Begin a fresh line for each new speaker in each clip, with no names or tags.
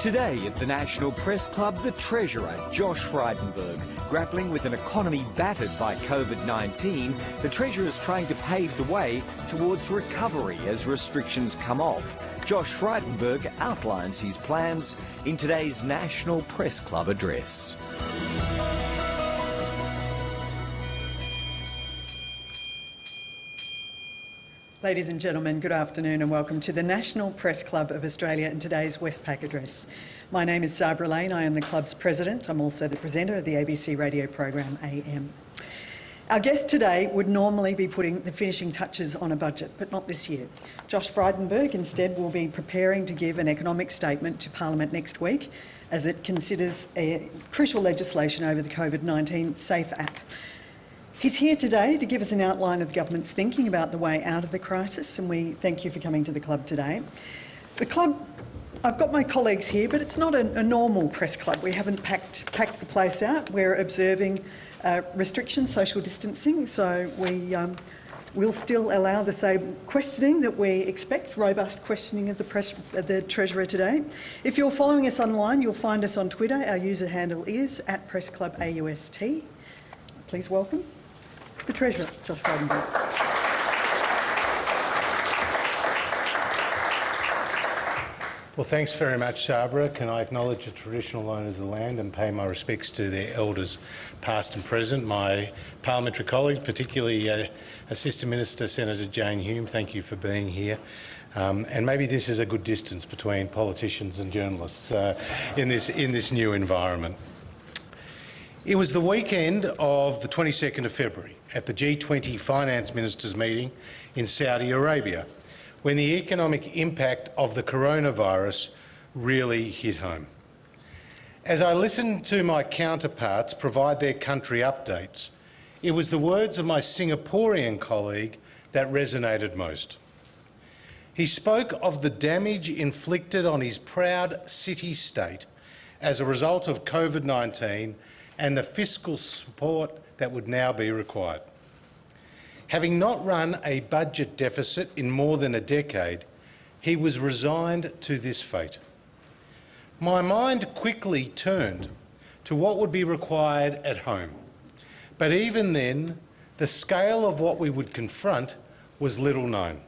Today at the National Press Club, the Treasurer, Josh Frydenberg, grappling with an economy battered by COVID-19, the Treasurer is trying to pave the way towards recovery as restrictions come off. Josh Frydenberg outlines his plans in today's National Press Club address.
Ladies and gentlemen, good afternoon and welcome to the National Press Club of Australia and today's Westpac address. My name is Sabra Lane. I am the club's president. I'm also the presenter of the ABC radio program AM. Our guest today would normally be putting the finishing touches on a budget, but not this year. Josh Frydenberg instead will be preparing to give an economic statement to Parliament next week as it considers a crucial legislation over the COVID-19 Safe App. He's here today to give us an outline of the government's thinking about the way out of the crisis, and we thank you for coming to the club today. The club, I've got my colleagues here, but it's not a normal press club. We haven't packed the place out. We're observing restrictions, social distancing, so we'll still allow the same questioning that we expect, robust questioning of the Treasurer today. If you're following us online, you'll find us on Twitter. Our user handle is @PressClubAUST. Please welcome the Treasurer, Josh Frydenberg.
Well, thanks very much, Sabra. Can I acknowledge the traditional owners of the land and pay my respects to their elders, past and present. My parliamentary colleagues, particularly Assistant Minister Senator Jane Hume, thank you for being here. And maybe this is a good distance between politicians and journalists in this new environment. It was the weekend of the 22nd of February at the G20 Finance Ministers meeting in Saudi Arabia when the economic impact of the coronavirus really hit home. As I listened to my counterparts provide their country updates, it was the words of my Singaporean colleague that resonated most. He spoke of the damage inflicted on his proud city-state as a result of COVID-19 and the fiscal support that would now be required. Having not run a budget deficit in more than a decade, he was resigned to this fate. My mind quickly turned to what would be required at home, but even then, the scale of what we would confront was little known.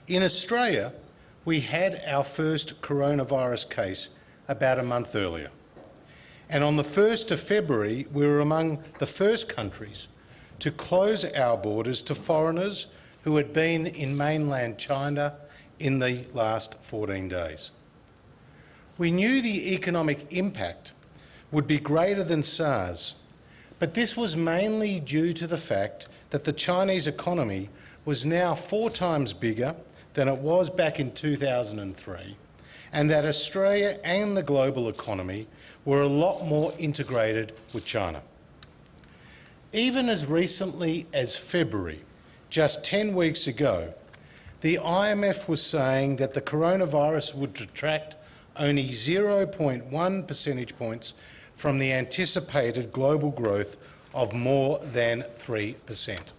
In Australia, we had our first coronavirus case about a month earlier. And on the 1st of February, we were among the first countries to close our borders to foreigners who had been in mainland China in the last 14 days. We knew the economic impact would be greater than SARS, but this was mainly due to the fact that the Chinese economy was now 4 times bigger than it was back in 2003, and that Australia and the global economy were a lot more integrated with China. Even as recently as February, just 10 weeks ago, the IMF was saying that the coronavirus would detract only 0.1 percentage points from the anticipated global growth of more than 3%.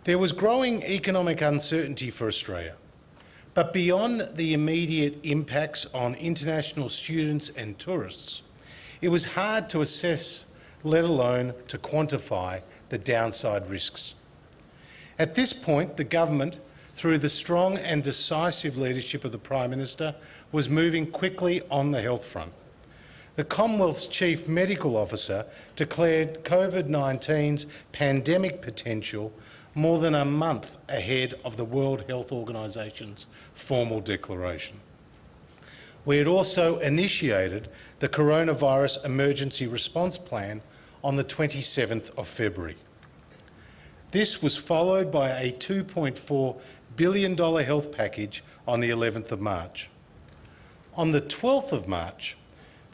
There was growing economic uncertainty for Australia. But beyond the immediate impacts on international students and tourists, it was hard to assess, let alone to quantify, the downside risks. At this point, the government, through the strong and decisive leadership of the Prime Minister, was moving quickly on the health front. The Commonwealth's Chief Medical Officer declared COVID-19's pandemic potential more than a month ahead of the World Health Organisation's formal declaration. We had also initiated the Coronavirus Emergency Response Plan on the 27th of February. This was followed by a $2.4 billion health package on the 11th of March. On the 12th of March,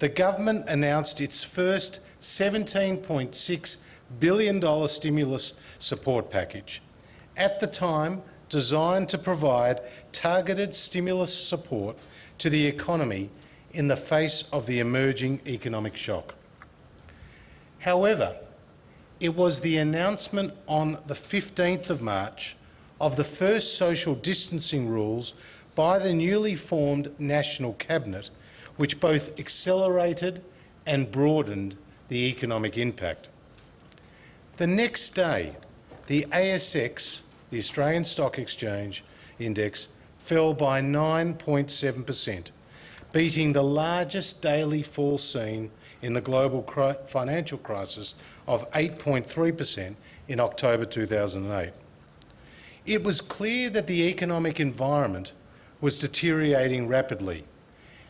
the government announced its first $17.6 billion stimulus support package, at the time designed to provide targeted stimulus support to the economy in the face of the emerging economic shock. However, it was the announcement on the 15th of March of the first social distancing rules by the newly formed National Cabinet, which both accelerated and broadened the economic impact. The next day, the ASX, the Australian Stock Exchange Index, fell by 9.7%, beating the largest daily fall seen in the global financial crisis of 8.3% in October 2008. It was clear that the economic environment was deteriorating rapidly,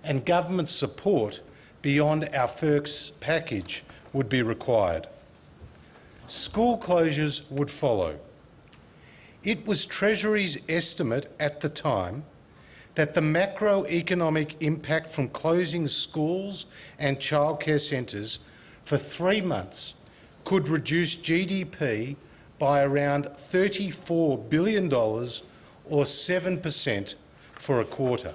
and government support beyond our first package would be required. School closures would follow. It was Treasury's estimate at the time that the macroeconomic impact from closing schools and childcare centres for 3 months could reduce GDP by around $34 billion or 7% for a quarter.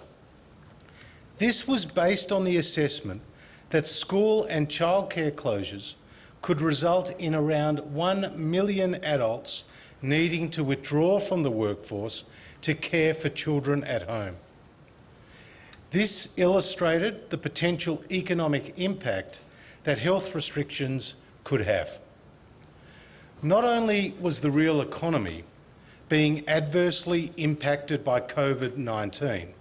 This was based on the assessment that school and childcare closures could result in around 1 million adults needing to withdraw from the workforce to care for children at home. This illustrated the potential economic impact that health restrictions could have. Not only was the real economy being adversely impacted by COVID-19,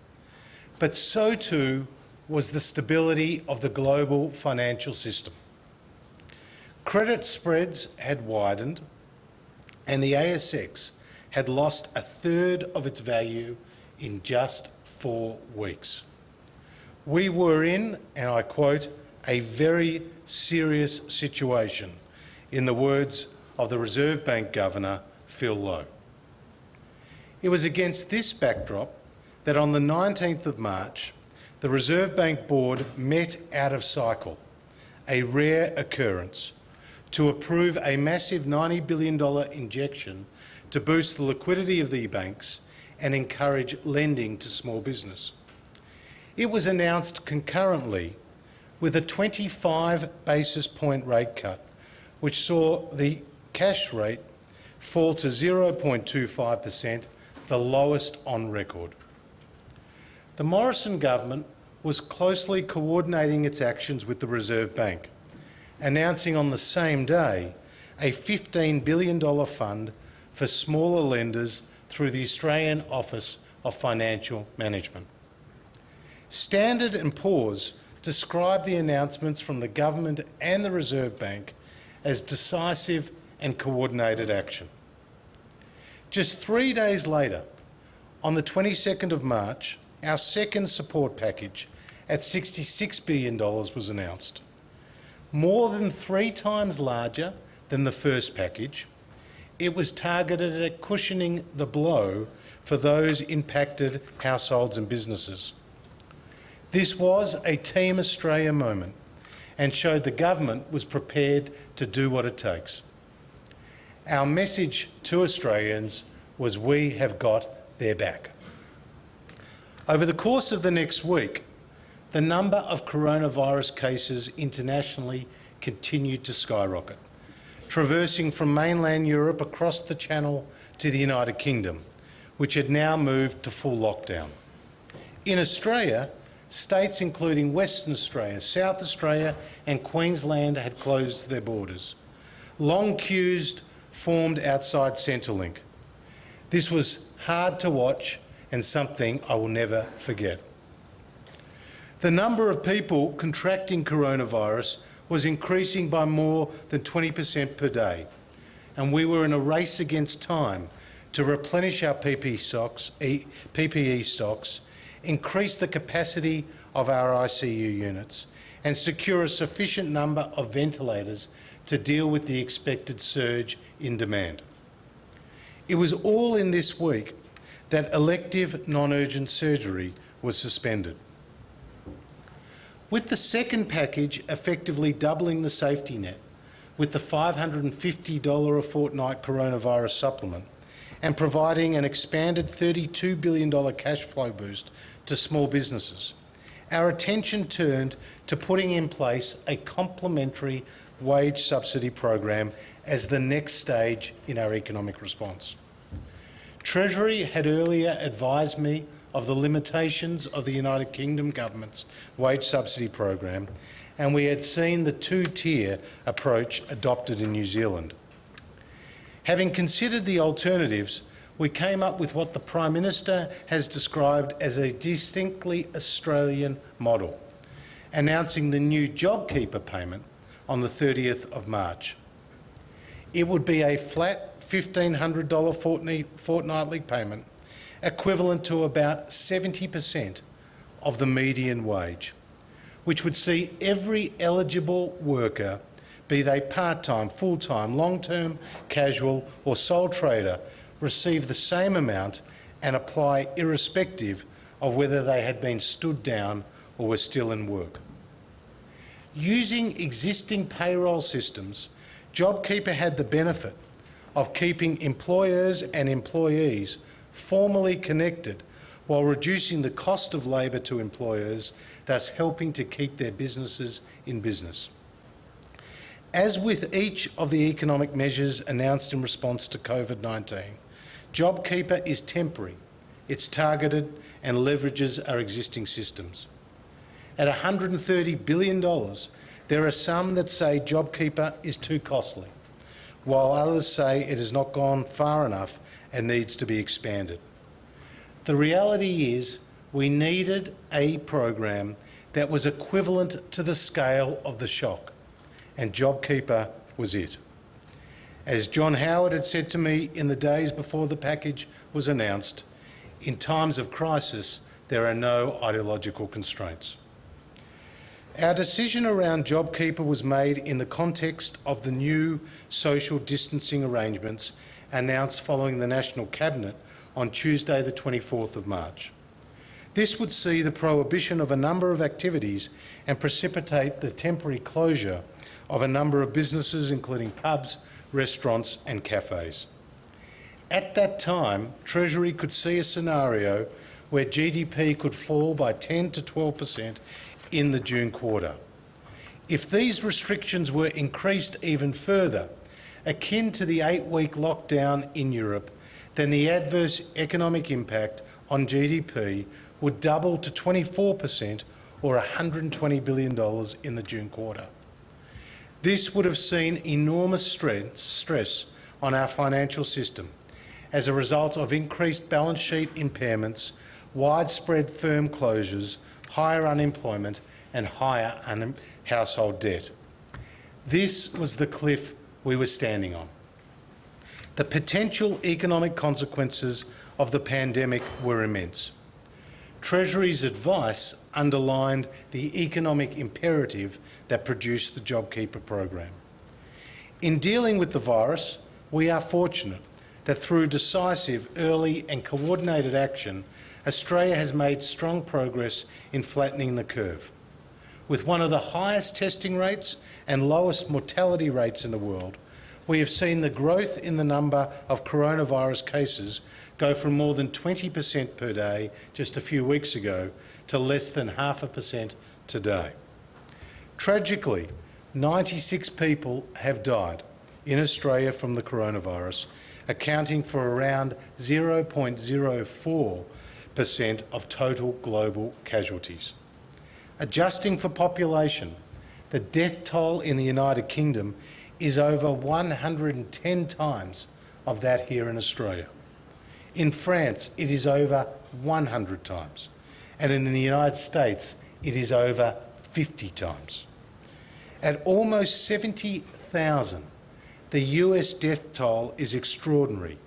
but so too was the stability of the global financial system. Credit spreads had widened, and the ASX had lost a third of its value in just 4 weeks. We were in, and I quote, a very serious situation, in the words of the Reserve Bank Governor, Phil Lowe. It was against this backdrop that on the 19th of March, the Reserve Bank Board met out of cycle, a rare occurrence, to approve a massive $90 billion injection to boost the liquidity of the banks and encourage lending to small business. It was announced concurrently with a 25 basis point rate cut, which saw the cash rate fall to 0.25%, the lowest on record. The Morrison government was closely coordinating its actions with the Reserve Bank, announcing on the same day a $15 billion fund for smaller lenders through the Australian Office of Financial Management. Standard & Poor's described the announcements from the government and the Reserve Bank as decisive and coordinated action. Just 3 days later, on the 22nd of March, our second support package at $66 billion was announced. More than 3 times larger than the first package, it was targeted at cushioning the blow for those impacted households and businesses. This was a Team Australia moment and showed the government was prepared to do what it takes. Our message to Australians was we have got their back. Over the course of the next week, the number of coronavirus cases internationally continued to skyrocket, traversing from mainland Europe across the Channel to the United Kingdom, which had now moved to full lockdown. In Australia, states including Western Australia, South Australia and Queensland had closed their borders. Long queues formed outside Centrelink. This was hard to watch and something I will never forget. The number of people contracting coronavirus was increasing by more than 20% per day, and we were in a race against time to replenish our PPE stocks, increase the capacity of our ICU units, and secure a sufficient number of ventilators to deal with the expected surge in demand. It was all in this week that elective non-urgent surgery was suspended. With the second package effectively doubling the safety net with the $550 a fortnight coronavirus supplement and providing an expanded $32 billion cash flow boost to small businesses, our attention turned to putting in place a complementary wage subsidy program as the next stage in our economic response. Treasury had earlier advised me of the limitations of the United Kingdom government's wage subsidy program, and we had seen the two-tier approach adopted in New Zealand. Having considered the alternatives, we came up with what the Prime Minister has described as a distinctly Australian model, announcing the new JobKeeper payment on the 30th of March. It would be a flat $1,500 fortnightly payment, equivalent to about 70% of the median wage, which would see every eligible worker, be they part-time, full-time, long-term, casual or sole trader, receive the same amount and apply irrespective of whether they had been stood down or were still in work. Using existing payroll systems, JobKeeper had the benefit of keeping employers and employees formally connected while reducing the cost of labour to employers, thus helping to keep their businesses in business. As with each of the economic measures announced in response to COVID-19, JobKeeper is temporary, it's targeted and leverages our existing systems. At $130 billion, there are some that say JobKeeper is too costly, while others say it has not gone far enough and needs to be expanded. The reality is we needed a program that was equivalent to the scale of the shock, and JobKeeper was it. As John Howard had said to me in the days before the package was announced, in times of crisis, there are no ideological constraints. Our decision around JobKeeper was made in the context of the new social distancing arrangements announced following the National Cabinet on Tuesday the 24th of March. This would see the prohibition of a number of activities and precipitate the temporary closure of a number of businesses, including pubs, restaurants and cafes. At that time, Treasury could see a scenario where GDP could fall by 10 to 12% in the June quarter. If these restrictions were increased even further, akin to the 8-week lockdown in Europe, then the adverse economic impact on GDP would double to 24% or $120 billion in the June quarter. This would have seen enormous stress on our financial system as a result of increased balance sheet impairments, widespread firm closures, higher unemployment and higher household debt. This was the cliff we were standing on. The potential economic consequences of the pandemic were immense. Treasury's advice underlined the economic imperative that produced the JobKeeper program. In dealing with the virus, we are fortunate that through decisive, early and coordinated action, Australia has made strong progress in flattening the curve. With one of the highest testing rates and lowest mortality rates in the world, we have seen the growth in the number of coronavirus cases go from more than 20% per day just a few weeks ago to less than 0.5% today. Tragically, 96 people have died in Australia from the coronavirus, accounting for around 0.04% of total global casualties. Adjusting for population, the death toll in the United Kingdom is over 110 times of that here in Australia. In France, it is over 100 times, and in the United States, it is over 50 times. At almost 70,000, the US death toll is extraordinary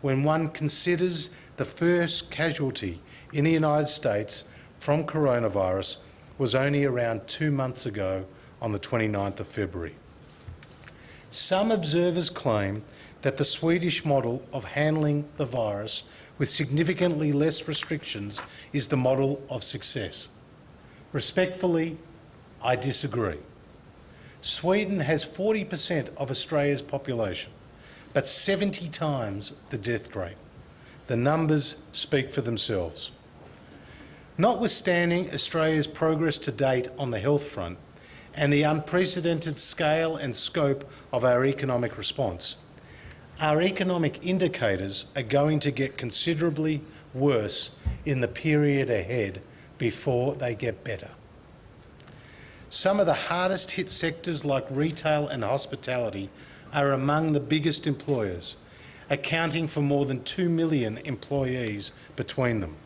when one considers the first casualty in the United States from coronavirus was only around 2 months ago on the 29th of February. Some observers claim that the Swedish model of handling the virus with significantly less restrictions is the model of success. Respectfully, I disagree. Sweden has 40% of Australia's population, but 70 times the death rate. The numbers speak for themselves. Notwithstanding Australia's progress to date on the health front and the unprecedented scale and scope of our economic response, our economic indicators are going to get considerably worse in the period ahead before they get better. Some of the hardest hit sectors like retail and hospitality are among the biggest employers, accounting for more than 2 million employees between them.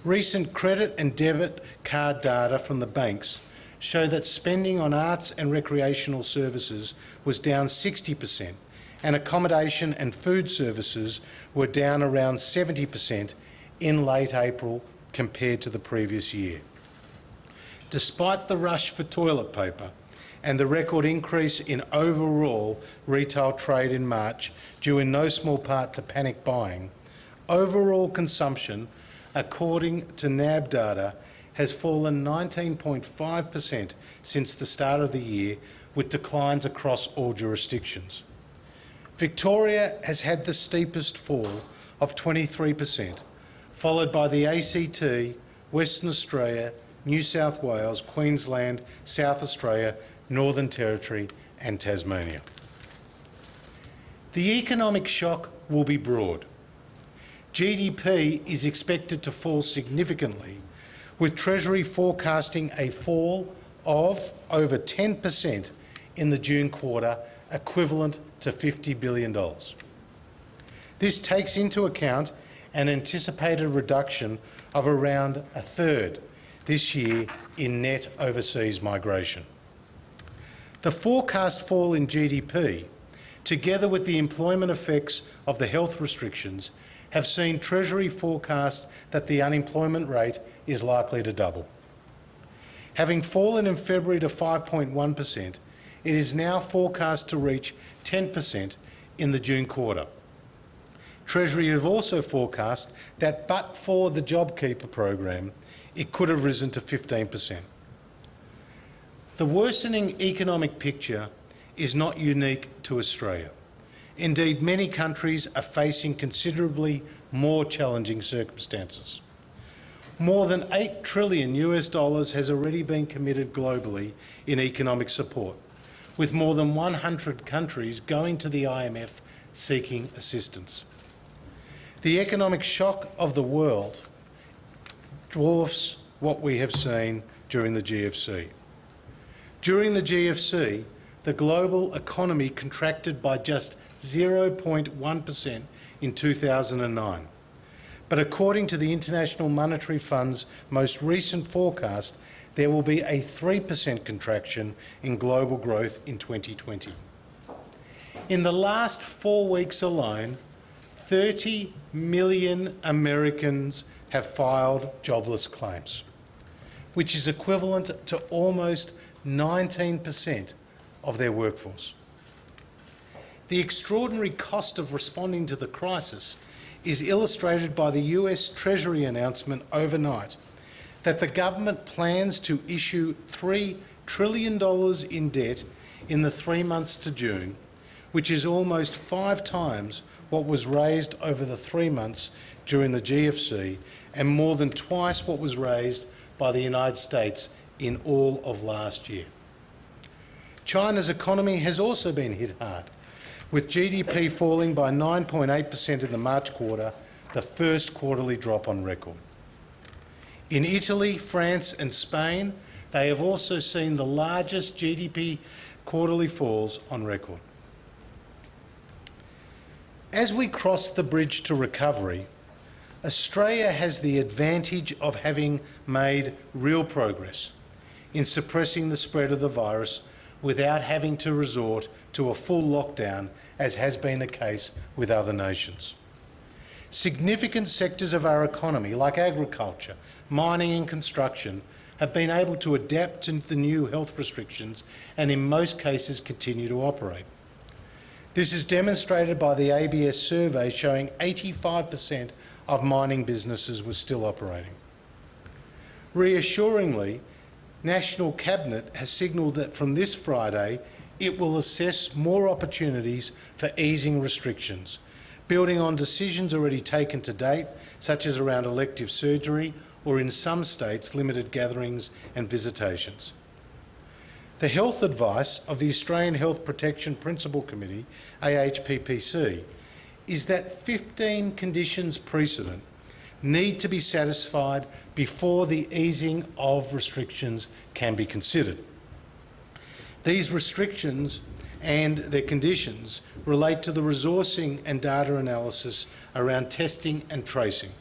Recent credit and debit card data from the banks show that spending on arts and recreational services was down 60%, and accommodation and food services were down around 70% in late April compared to the previous year. Despite the rush for toilet paper and the record increase in overall retail trade in March, due in no small part to panic buying, overall consumption, according to NAB data, has fallen 19.5% since the start of the year, with declines across all jurisdictions. Victoria has had the steepest fall of 23%, followed by the ACT, Western Australia, New South Wales, Queensland, South Australia, Northern Territory and Tasmania. The economic shock will be broad. GDP is expected to fall significantly, with Treasury forecasting a fall of over 10% in the June quarter, equivalent to $50 billion. This takes into account an anticipated reduction of around a third this year in net overseas migration. The forecast fall in GDP, together with the employment effects of the health restrictions, have seen Treasury forecast that the unemployment rate is likely to double. Having fallen in February to 5.1%, it is now forecast to reach 10% in the June quarter. Treasury have also forecast that, but for the JobKeeper program, it could have risen to 15%. The worsening economic picture is not unique to Australia. Indeed, many countries are facing considerably more challenging circumstances. More than $8 trillion has already been committed globally in economic support, with more than 100 countries going to the IMF seeking assistance. The economic shock of the world dwarfs what we have seen during the GFC. During the GFC, the global economy contracted by just 0.1% in 2009. But according to the International Monetary Fund's most recent forecast, there will be a 3% contraction in global growth in 2020. In the last 4 weeks alone, 30 million Americans have filed jobless claims, which is equivalent to almost 19% of their workforce. The extraordinary cost of responding to the crisis is illustrated by the US Treasury announcement overnight that the government plans to issue $3 trillion in debt in the 3 months to June, which is almost 5 times what was raised over the 3 months during the GFC and more than twice what was raised by the United States in all of last year. China's economy has also been hit hard, with GDP falling by 9.8% in the March quarter, the first quarterly drop on record. In Italy, France and Spain, they have also seen the largest GDP quarterly falls on record. As we cross the bridge to recovery, Australia has the advantage of having made real progress in suppressing the spread of the virus without having to resort to a full lockdown, as has been the case with other nations. Significant sectors of our economy, like agriculture, mining and construction, have been able to adapt to the new health restrictions and in most cases continue to operate. This is demonstrated by the ABS survey showing 85% of mining businesses were still operating. Reassuringly, National Cabinet has signalled that from this Friday it will assess more opportunities for easing restrictions, building on decisions already taken to date, such as around elective surgery or, in some states, limited gatherings and visitations. The health advice of the Australian Health Protection Principal Committee, AHPPC, is that 15 conditions precedent need to be satisfied before the easing of restrictions can be considered. These restrictions and their conditions relate to the resourcing and data analysis around testing and tracing,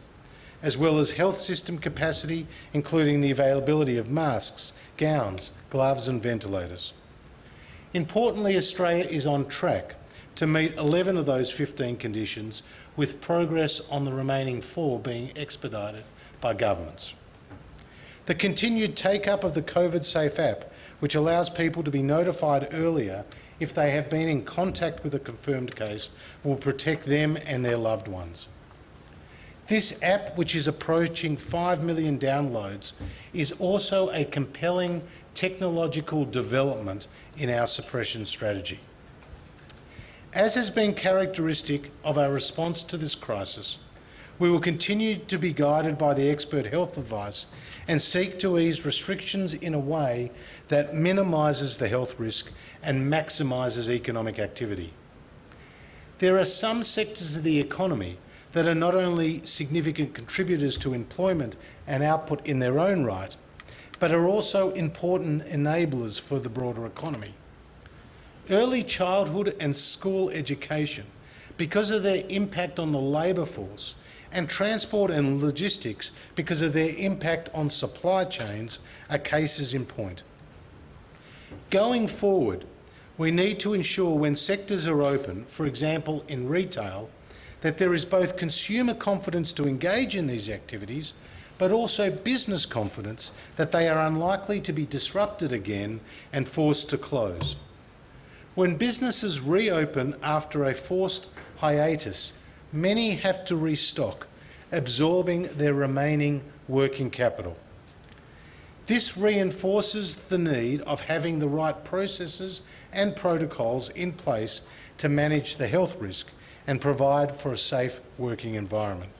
as well as health system capacity, including the availability of masks, gowns, gloves and ventilators. Importantly, Australia is on track to meet 11 of those 15 conditions, with progress on the remaining 4 being expedited by governments. The continued take-up of the COVID Safe app, which allows people to be notified earlier if they have been in contact with a confirmed case, will protect them and their loved ones. This app, which is approaching 5 million downloads, is also a compelling technological development in our suppression strategy. As has been characteristic of our response to this crisis, we will continue to be guided by the expert health advice and seek to ease restrictions in a way that minimises the health risk and maximises economic activity. There are some sectors of the economy that are not only significant contributors to employment and output in their own right, but are also important enablers for the broader economy. Early childhood and school education, because of their impact on the labour force, and transport and logistics, because of their impact on supply chains, are cases in point. Going forward, we need to ensure when sectors are open, for example in retail, that there is both consumer confidence to engage in these activities, but also business confidence that they are unlikely to be disrupted again and forced to close. When businesses reopen after a forced hiatus, many have to restock, absorbing their remaining working capital. This reinforces the need of having the right processes and protocols in place to manage the health risk and provide for a safe working environment.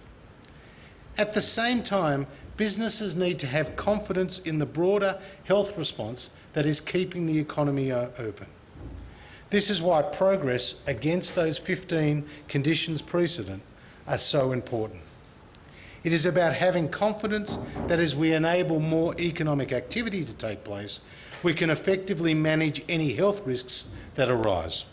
At the same time, businesses need to have confidence in the broader health response that is keeping the economy open. This is why progress against those 15 conditions precedent are so important. It is about having confidence that as we enable more economic activity to take place, we can effectively manage any health risks that arise.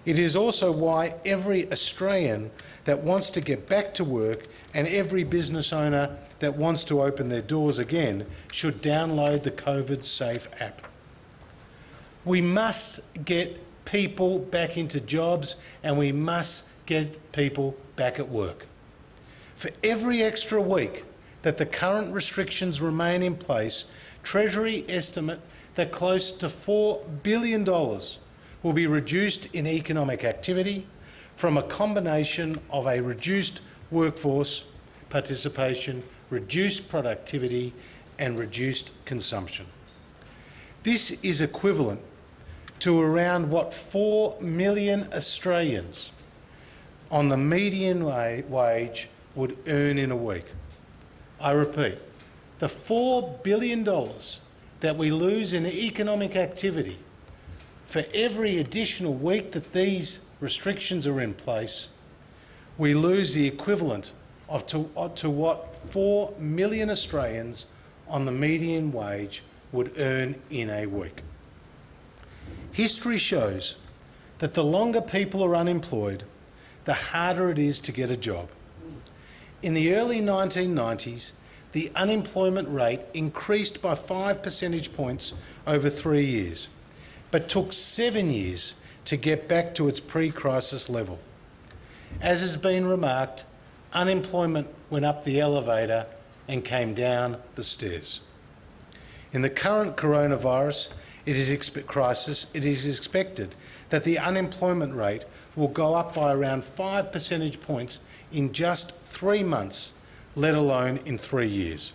It is also why every Australian that wants to get back to work and every business owner that wants to open their doors again should download the COVID Safe app. We must get people back into jobs and we must get people back at work. For every extra week that the current restrictions remain in place, Treasury estimate that close to $4 billion will be reduced in economic activity from a combination of a reduced workforce participation, reduced productivity and reduced consumption. This is equivalent to around what 4 million Australians on the median wage would earn in a week. I repeat, the $4 billion that we lose in economic activity for every additional week that these restrictions are in place, we lose the equivalent of to what 4 million Australians on the median wage would earn in a week. History shows that the longer people are unemployed, the harder it is to get a job. In the early 1990s, the unemployment rate increased by 5 percentage points over 3 years, but took 7 years to get back to its pre-crisis level. As has been remarked, unemployment went up the elevator and came down the stairs. In the current coronavirus crisis, it is expected that the unemployment rate will go up by around 5 percentage points in just 3 months, let alone in 3 years.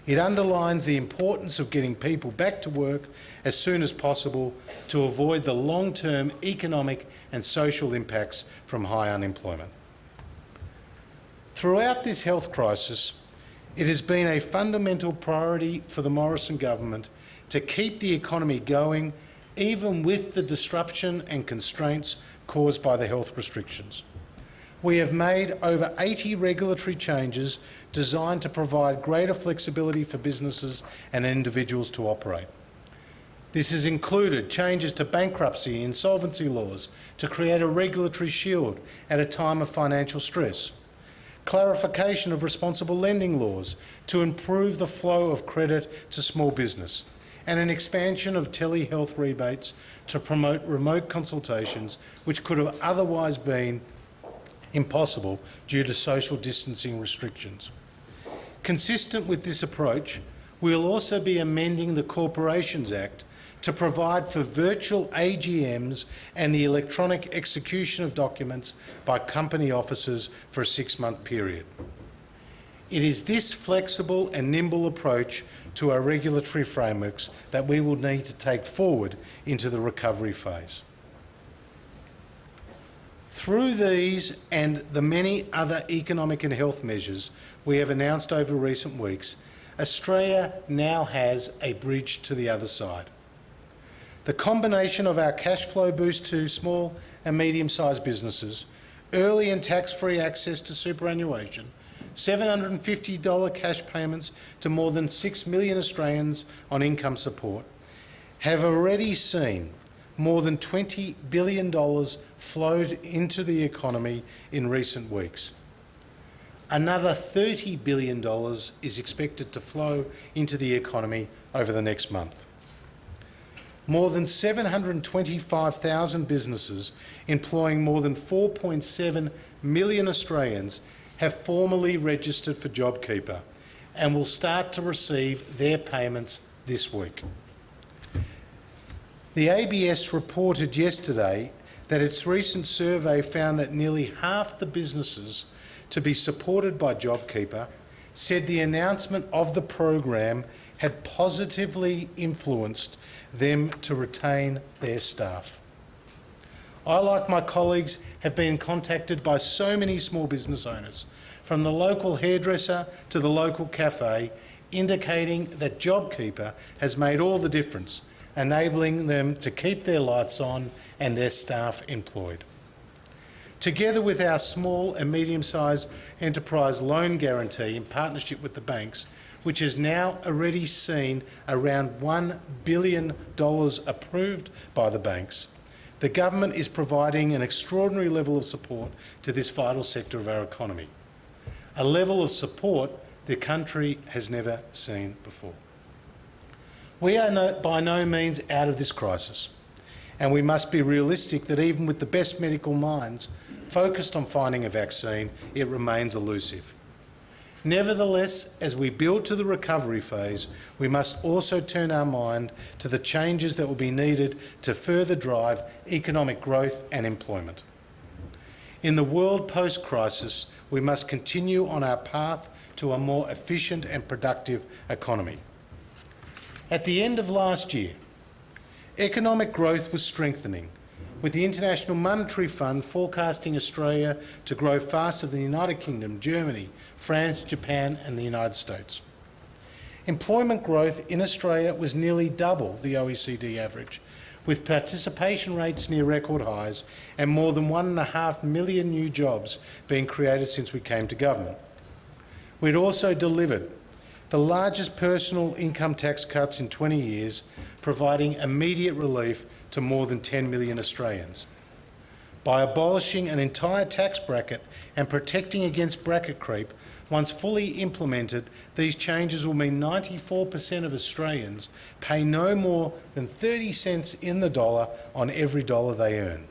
It underlines the importance of getting people back to work as soon as possible to avoid the long-term economic and social impacts from high unemployment. Throughout this health crisis, it has been a fundamental priority for the Morrison government to keep the economy going, even with the disruption and constraints caused by the health restrictions. We have made over 80 regulatory changes designed to provide greater flexibility for businesses and individuals to operate. This has included changes to bankruptcy and insolvency laws to create a regulatory shield at a time of financial stress, clarification of responsible lending laws to improve the flow of credit to small business, and an expansion of telehealth rebates to promote remote consultations which could have otherwise been impossible due to social distancing restrictions. Consistent with this approach, we will also be amending the Corporations Act to provide for virtual AGMs and the electronic execution of documents by company officers for a 6-month period. It is this flexible and nimble approach to our regulatory frameworks that we will need to take forward into the recovery phase. Through these and the many other economic and health measures we have announced over recent weeks, Australia now has a bridge to the other side. The combination of our cash flow boost to small and medium-sized businesses, early and tax-free access to superannuation, $750 cash payments to more than 6 million Australians on income support, have already seen more than $20 billion flowed into the economy in recent weeks. Another $30 billion is expected to flow into the economy over the next month. More than 725,000 businesses employing more than 4.7 million Australians have formally registered for JobKeeper and will start to receive their payments this week. The ABS reported yesterday that its recent survey found that nearly half the businesses to be supported by JobKeeper said the announcement of the program had positively influenced them to retain their staff. I, like my colleagues, have been contacted by so many small business owners, from the local hairdresser to the local cafe, indicating that JobKeeper has made all the difference, enabling them to keep their lights on and their staff employed. Together with our small and medium-sized enterprise loan guarantee in partnership with the banks, which has now already seen around $1 billion approved by the banks, the government is providing an extraordinary level of support to this vital sector of our economy, a level of support the country has never seen before. We are by no means out of this crisis, and we must be realistic that even with the best medical minds focused on finding a vaccine, it remains elusive. Nevertheless, as we build to the recovery phase, we must also turn our mind to the changes that will be needed to further drive economic growth and employment. In the world post-crisis, we must continue on our path to a more efficient and productive economy. At the end of last year, economic growth was strengthening, with the International Monetary Fund forecasting Australia to grow faster than the United Kingdom, Germany, France, Japan and the United States. Employment growth in Australia was nearly double the OECD average, with participation rates near record highs and more than 1.5 million new jobs being created since we came to government. We'd also delivered the largest personal income tax cuts in 20 years, providing immediate relief to more than 10 million Australians. By abolishing an entire tax bracket and protecting against bracket creep, once fully implemented, these changes will mean 94% of Australians pay no more than 30 cents in the dollar on every dollar they earn.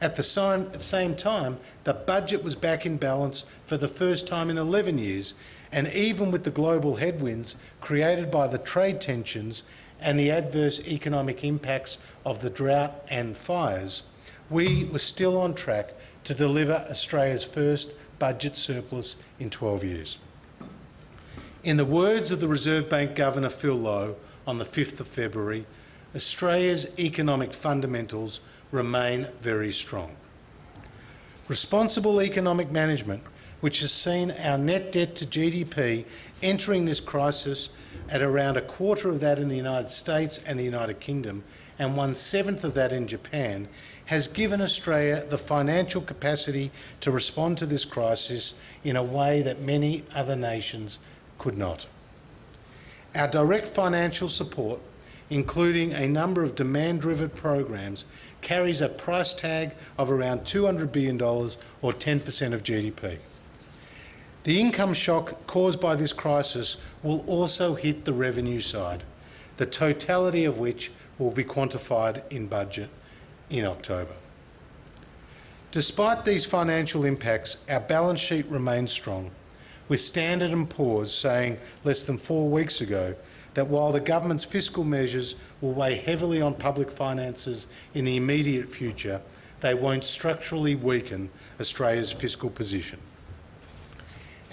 At the same time, the budget was back in balance for the first time in 11 years, and even with the global headwinds created by the trade tensions and the adverse economic impacts of the drought and fires, we were still on track to deliver Australia's first budget surplus in 12 years. In the words of the Reserve Bank Governor Phil Lowe on the 5th of February, Australia's economic fundamentals remain very strong. Responsible economic management, which has seen our net debt to GDP entering this crisis at around a quarter of that in the United States and the United Kingdom and 1/7 of that in Japan, has given Australia the financial capacity to respond to this crisis in a way that many other nations could not. Our direct financial support, including a number of demand-driven programs, carries a price tag of around $200 billion or 10% of GDP. The income shock caused by this crisis will also hit the revenue side, the totality of which will be quantified in budget in October. Despite these financial impacts, our balance sheet remains strong, with Standard & Poor's saying less than 4 weeks ago that while the government's fiscal measures will weigh heavily on public finances in the immediate future, they won't structurally weaken Australia's fiscal position.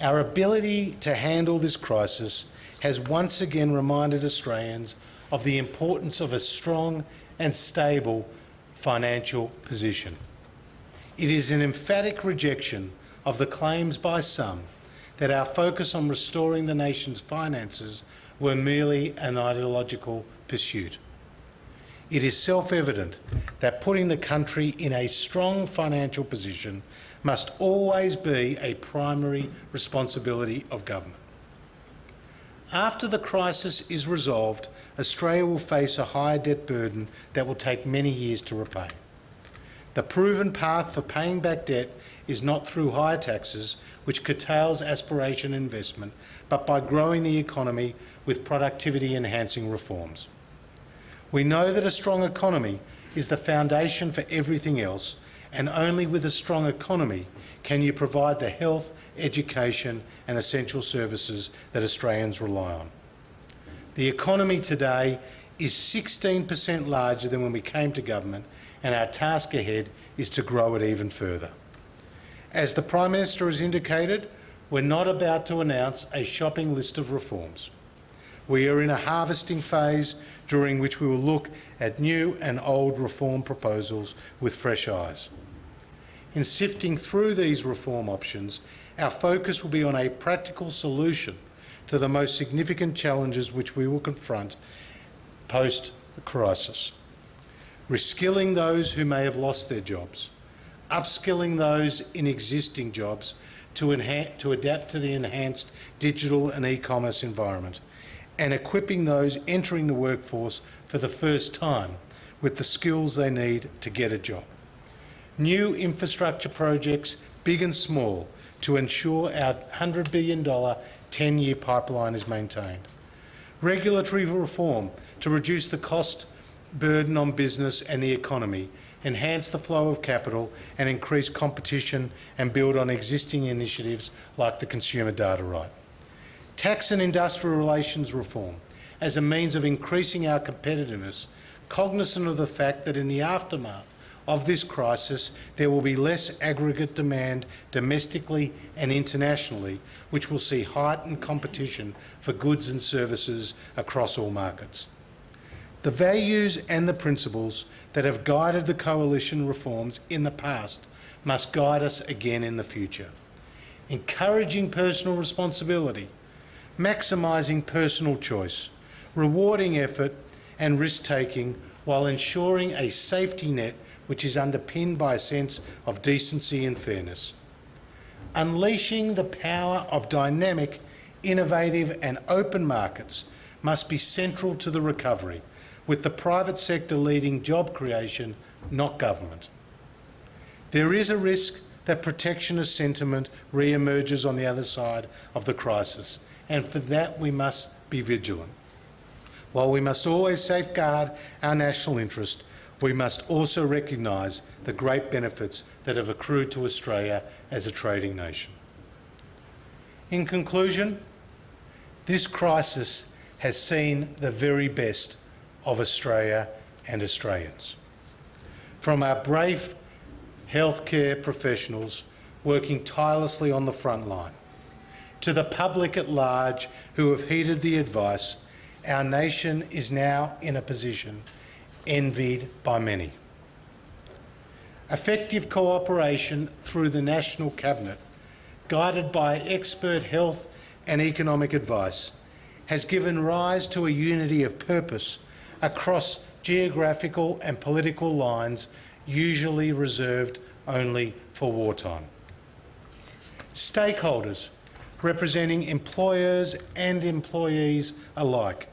Our ability to handle this crisis has once again reminded Australians of the importance of a strong and stable financial position. It is an emphatic rejection of the claims by some that our focus on restoring the nation's finances were merely an ideological pursuit. It is self-evident that putting the country in a strong financial position must always be a primary responsibility of government. After the crisis is resolved, Australia will face a higher debt burden that will take many years to repay. The proven path for paying back debt is not through higher taxes, which curtails aspiration and investment, but by growing the economy with productivity-enhancing reforms. We know that a strong economy is the foundation for everything else, and only with a strong economy can you provide the health, education and essential services that Australians rely on. The economy today is 16% larger than when we came to government, and our task ahead is to grow it even further. As the Prime Minister has indicated, we're not about to announce a shopping list of reforms. We are in a harvesting phase during which we will look at new and old reform proposals with fresh eyes. In sifting through these reform options, our focus will be on a practical solution to the most significant challenges which we will confront post the crisis. Reskilling those who may have lost their jobs, upskilling those in existing jobs to adapt to the enhanced digital and e-commerce environment, and equipping those entering the workforce for the first time with the skills they need to get a job. New infrastructure projects, big and small, to ensure our $100 billion 10-year pipeline is maintained. Regulatory reform to reduce the cost burden on business and the economy, enhance the flow of capital and increase competition and build on existing initiatives like the consumer data right. Tax and industrial relations reform as a means of increasing our competitiveness, cognizant of the fact that in the aftermath of this crisis there will be less aggregate demand domestically and internationally, which will see heightened competition for goods and services across all markets. The values and the principles that have guided the coalition reforms in the past must guide us again in the future. Encouraging personal responsibility, maximising personal choice, rewarding effort and risk-taking while ensuring a safety net which is underpinned by a sense of decency and fairness. Unleashing the power of dynamic, innovative and open markets must be central to the recovery, with the private sector leading job creation, not government. There is a risk that protectionist sentiment re-emerges on the other side of the crisis, and for that we must be vigilant. While we must always safeguard our national interest, we must also recognise the great benefits that have accrued to Australia as a trading nation. In conclusion, this crisis has seen the very best of Australia and Australians. From our brave healthcare professionals working tirelessly on the front line, to the public at large who have heeded the advice, our nation is now in a position envied by many. Effective cooperation through the National Cabinet, guided by expert health and economic advice, has given rise to a unity of purpose across geographical and political lines usually reserved only for wartime. Stakeholders representing employers and employees alike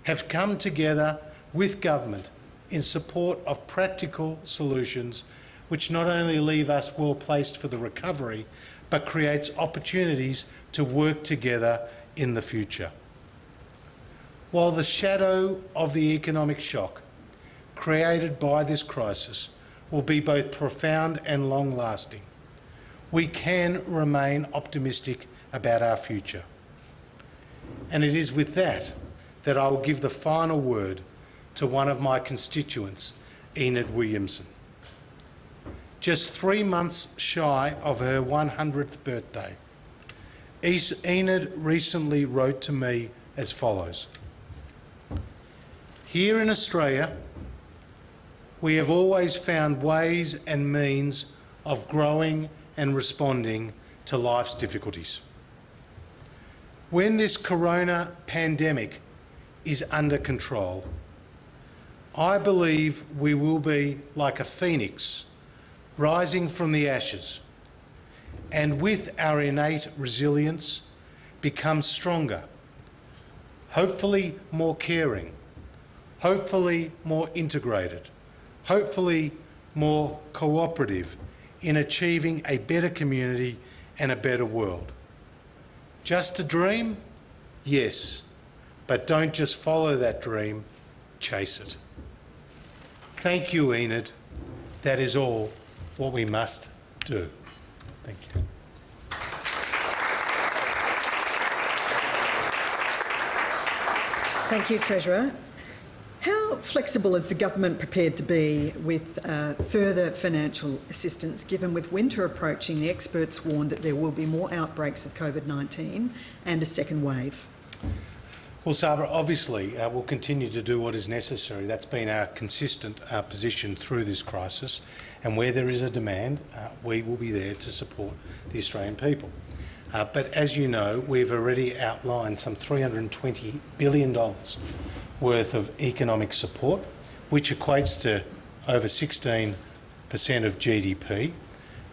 have come together with government in support of practical solutions which not only leave us well placed for the recovery, but creates opportunities to work together in the future. While the shadow of the economic shock created by this crisis will be both profound and long-lasting, we can remain optimistic about our future. And it is with that that I will give the final word to one of my constituents, Enid Williamson. Just 3 months shy of her 100th birthday, Enid recently wrote to me as follows. Here in Australia, we have always found ways and means of growing and responding to life's difficulties. When this corona pandemic is under control, I believe we will be like a phoenix rising from the ashes, and with our innate resilience become stronger, hopefully more caring, hopefully more integrated, hopefully more cooperative in achieving a better community and a better world. Just a dream? Yes, but don't just follow that dream, chase it. Thank you, Enid. That is all what we must do. Thank you.
Thank you, Treasurer. How flexible is the government prepared to be with further financial assistance, given with winter approaching, the experts warned that there will be more outbreaks of COVID-19 and a second wave?
Well, Sabra, obviously we'll continue to do what is necessary. That's been our consistent position through this crisis, and where there is a demand, we will be there to support the Australian people. But as you know, we've already outlined some $320 billion worth of economic support, which equates to over 16% of GDP,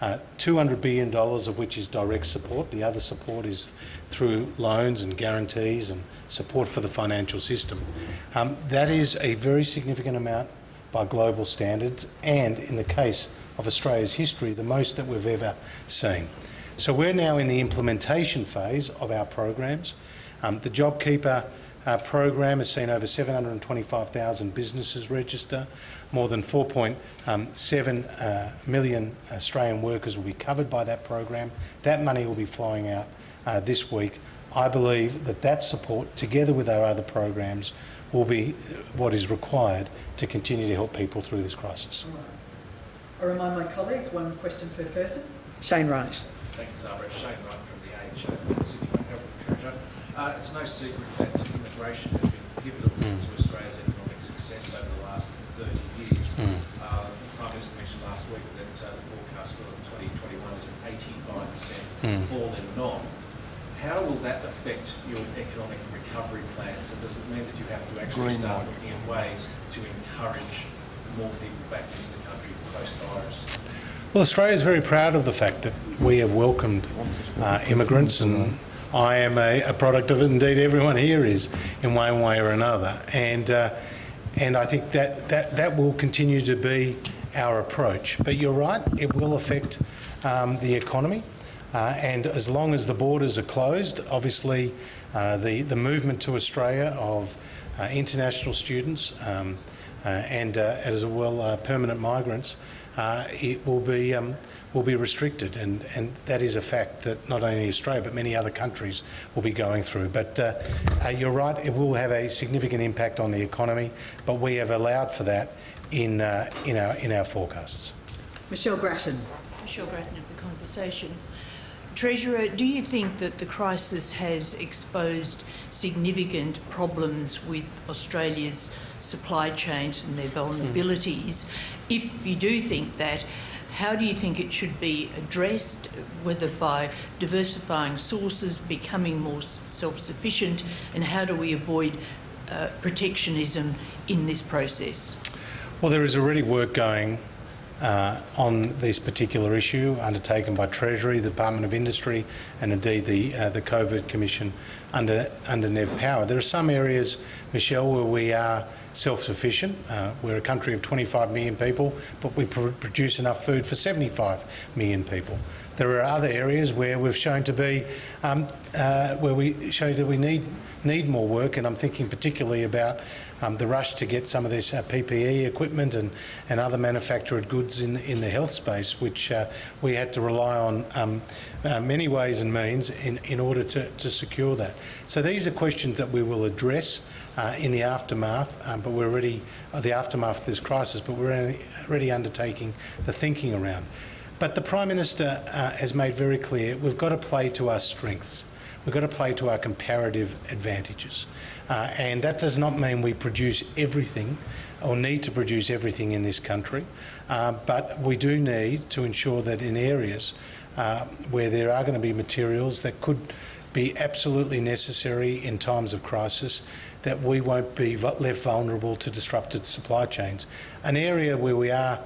$200 billion of which is direct support. The other support is through loans and guarantees and support for the financial system. That is a very significant amount by global standards, and in the case of Australia's history, the most that we've ever seen. So we're now in the implementation phase of our programs. The JobKeeper program has seen over 725,000 businesses register. More than 4.7 million Australian workers will be covered by that program. That money will be flowing out this week. I believe that that support, together with our other programs, will be what is required to continue to help people through this crisis.
I remind my colleagues, one question per person. Shane Wright.
Thank you, Sabra. Shane Wright from the AHO, Sydney Health Treasurer. It's no secret that immigration has been pivotal to Australia's economic success over the last 30 years. The Prime Minister mentioned last week that the forecast for 2021 is an 85% fall in non. How will that affect your economic recovery plans, and does it mean that you have to actually start looking at ways to encourage more people back into the country post-virus?
Well, Australia is very proud of the fact that we have welcomed immigrants, and I am a product of it. Indeed, everyone here is in one way or another. And I think that will continue to be our approach. But you're right, it will affect the economy. And as long as the borders are closed, obviously the movement to Australia of international students and as well permanent migrants, it will be restricted, and that is a fact that not only Australia but many other countries will be going through. But you're right, it will have a significant impact on the economy, but we have allowed for that in our forecasts.
Michelle Grattan.
Michelle Grattan of The Conversation. Treasurer, do you think that the crisis has exposed significant problems with Australia's supply chains and their vulnerabilities? If you do think that, how do you think it should be addressed, whether by diversifying sources, becoming more self-sufficient, and how do we avoid protectionism in this process?
Well, there is already work going on this particular issue undertaken by Treasury, the Department of Industry and indeed the COVID Commission under Nev Power. There are some areas, Michelle, where we are self-sufficient. We're a country of 25 million people, but we produce enough food for 75 million people. There are other areas where we've shown to be, where we show that we need more work, and I'm thinking particularly about the rush to get some of this PPE equipment and other manufactured goods in the health space, which we had to rely on many ways and means in order to secure that. So these are questions that we will address in the aftermath, but we're already the aftermath of this crisis, but we're already undertaking the thinking around. But the Prime Minister has made very clear we've got to play to our strengths. We've got to play to our comparative advantages. And that does not mean we produce everything or need to produce everything in this country, but we do need to ensure that in areas where there are going to be materials that could be absolutely necessary in times of crisis, that we won't be left vulnerable to disrupted supply chains. An area where we have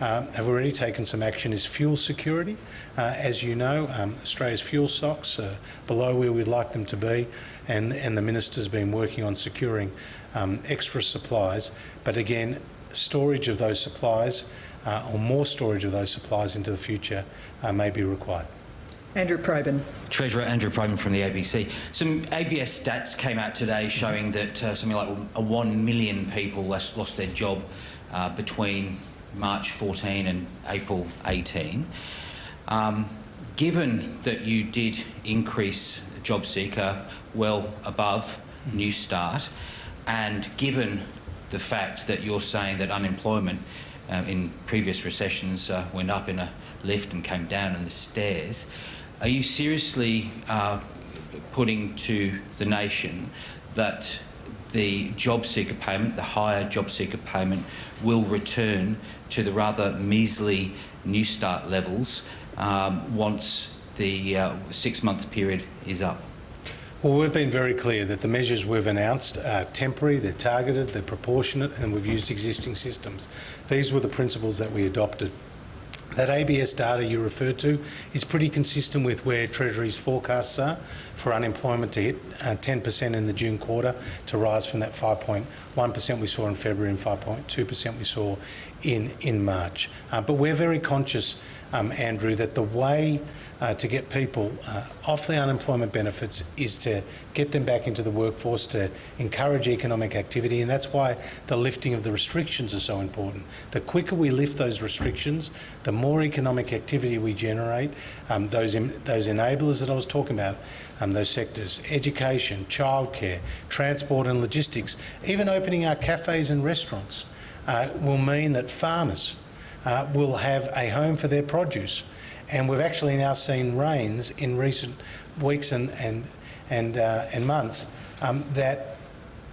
already taken some action is fuel security. As you know, Australia's fuel stocks are below where we'd like them to be, and the Minister's been working on securing extra supplies. But again, storage of those supplies, or more storage of those supplies into the future may be required.
Andrew Probyn.
Treasurer Andrew Probyn from the ABC. Some ABS stats came out today showing that something like 1 million people lost their job between March 14 and April 18. Given that you did increase JobSeeker well above New Start, and given the fact that you're saying that unemployment in previous recessions went up in a lift and came down in the stairs, are you seriously putting to the nation that the JobSeeker payment, the higher JobSeeker payment, will return to the rather measly New Start levels once the 6-month period is up?
Well, we've been very clear that the measures we've announced are temporary, they're targeted, they're proportionate, and we've used existing systems. These were the principles that we adopted. That ABS data you referred to is pretty consistent with where Treasury's forecasts are for unemployment to hit 10% in the June quarter, to rise from that 5.1% we saw in February and 5.2% we saw in March. But we're very conscious, Andrew, that the way to get people off the unemployment benefits is to get them back into the workforce, to encourage economic activity, and that's why the lifting of the restrictions are so important. The quicker we lift those restrictions, the more economic activity we generate. Those enablers that I was talking about, those sectors, education, childcare, transport and logistics, even opening our cafes and restaurants will mean that farmers will have a home for their produce. And we've actually now seen rains in recent weeks and months that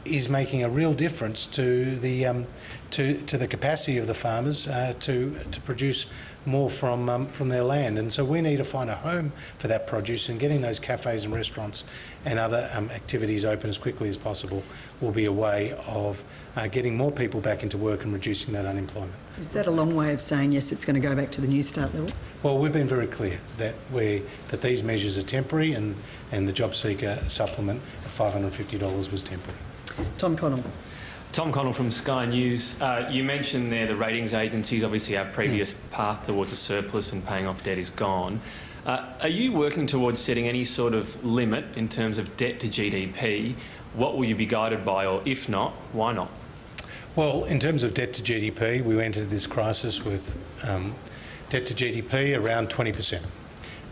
is making a real difference to the capacity of the farmers to produce more from their land. And so we need to find a home for that produce, and getting those cafes and restaurants and other activities open as quickly as possible will be a way of getting more people back into work and reducing that unemployment.
Is that a long way of saying yes, it's going to go back to the New Start level?
Well, we've been very clear that these measures are temporary, and the JobSeeker supplement of $550 was temporary.
Tom Connell.
Tom Connell from Sky News. You mentioned there the ratings agencies. Obviously our previous path towards a surplus and paying off debt is gone. Are you working towards setting any sort of limit in terms of debt to GDP? What will you be guided by, or if not, why not?
Well, in terms of debt to GDP, we entered this crisis with debt to GDP around 20%.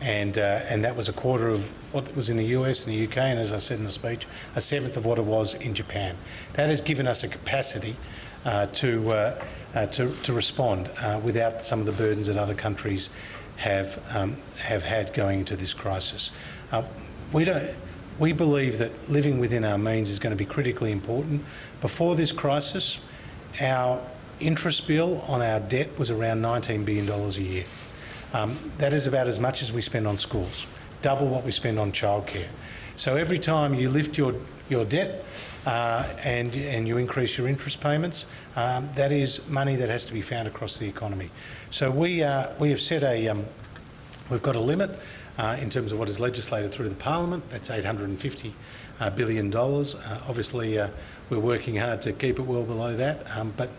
And that was a quarter of what was in the US and the UK, and as I said in the speech, a seventh of what it was in Japan. That has given us a capacity to respond without some of the burdens that other countries have had going into this crisis. We believe that living within our means is going to be critically important. Before this crisis, our interest bill on our debt was around $19 billion a year. That is about as much as we spend on schools. double what we spend on childcare. So every time you lift your debt and you increase your interest payments, that is money that has to be found across the economy. So we have set we've got a limit in terms of what is legislated through the Parliament. That's $850 billion. Obviously, we're working hard to keep it well below that. But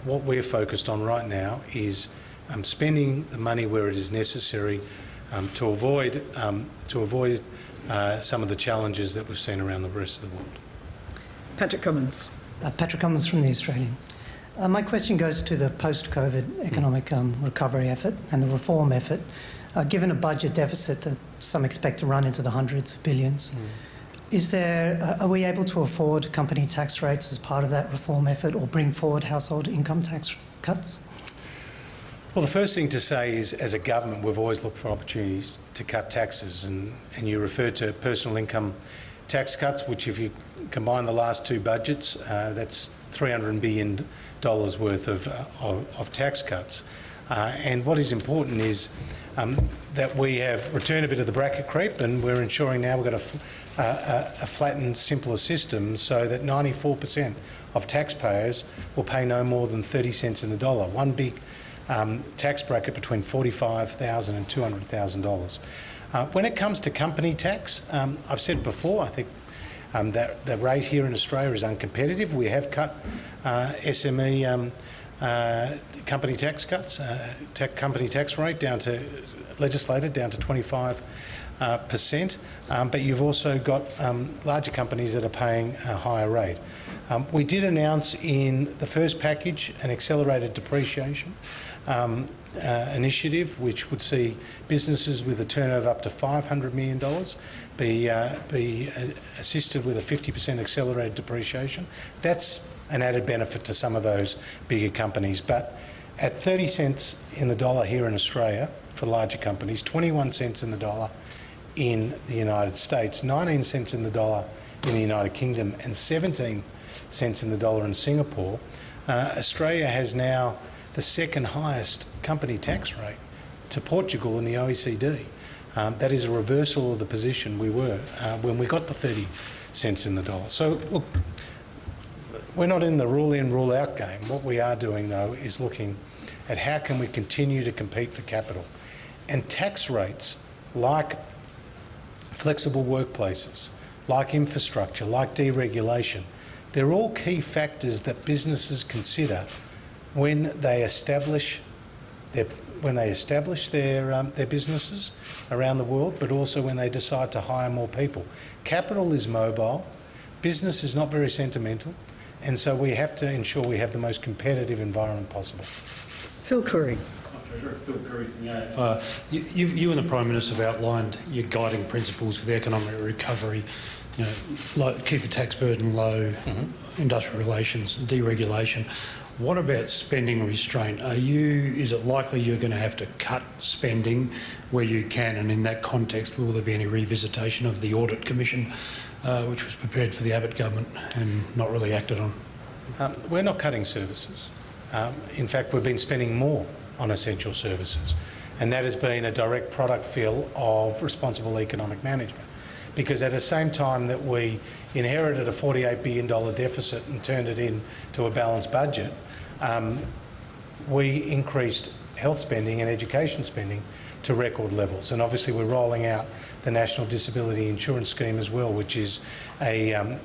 what we're focused on right now is spending the money where it is necessary to avoid some of the challenges that we've seen around the rest of the world.
Patrick Cummins.
Patrick Cummins from The Australian. My question goes to the post-COVID economic recovery effort and the reform effort. Given a budget deficit that some expect to run into the hundreds of billions, are we able to afford company tax rates as part of that reform effort, or bring forward household income tax cuts?
Well, the first thing to say is, as a government, we've always looked for opportunities to cut taxes, and you referred to personal income tax cuts, which, if you combine the last two budgets, that's $300 billion worth of tax cuts. And what is important is that we have returned a bit of the bracket creep, and we're ensuring now we've got a flattened, simpler system so that 94% of taxpayers will pay no more than 30 cents in the dollar. One big tax bracket between $45,000 and $200,000. When it comes to company tax, I've said before, I think that the rate here in Australia is uncompetitive. We have cut SME company tax cuts, company tax rate legislated down to 25%, but you've also got larger companies that are paying a higher rate. We did announce in the first package an accelerated depreciation initiative, which would see businesses with a turnover up to $500 million be assisted with a 50% accelerated depreciation. That's an added benefit to some of those bigger companies. But at 30 cents in the dollar here in Australia for larger companies, 21 cents in the dollar in the United States, 19 cents in the dollar in the United Kingdom, and 17 cents in the dollar in Singapore, Australia has now the second highest company tax rate to Portugal in the OECD. That is a reversal of the position we were when we got the 30 cents in the dollar. So look, we're not in the rule-in, rule-out game. What we are doing, though, is looking at how can we continue to compete for capital. And tax rates, like flexible workplaces, like infrastructure, like deregulation, they're all key factors that businesses consider when they establish their businesses around the world, but also when they decide to hire more people. Capital is mobile, business is not very sentimental, and so we have to ensure we have the most competitive environment possible.
Phil Curry.
Phil Curry from the AFR. You and the Prime Minister have outlined your guiding principles for the economic recovery. You know, keep the tax burden low, industrial relations, deregulation. What about spending restraint? Is it likely you're going to have to cut spending where you can? And in that context, will there be any revisitation of the Audit Commission, which was prepared for the Abbott government and not really acted on?
We're not cutting services. In fact, we've been spending more on essential services, and that has been a direct product feel of responsible economic management. Because at the same time that we inherited a $48 billion deficit and turned it into a balanced budget, we increased health spending and education spending to record levels. And obviously we're rolling out the National Disability Insurance Scheme as well, which is a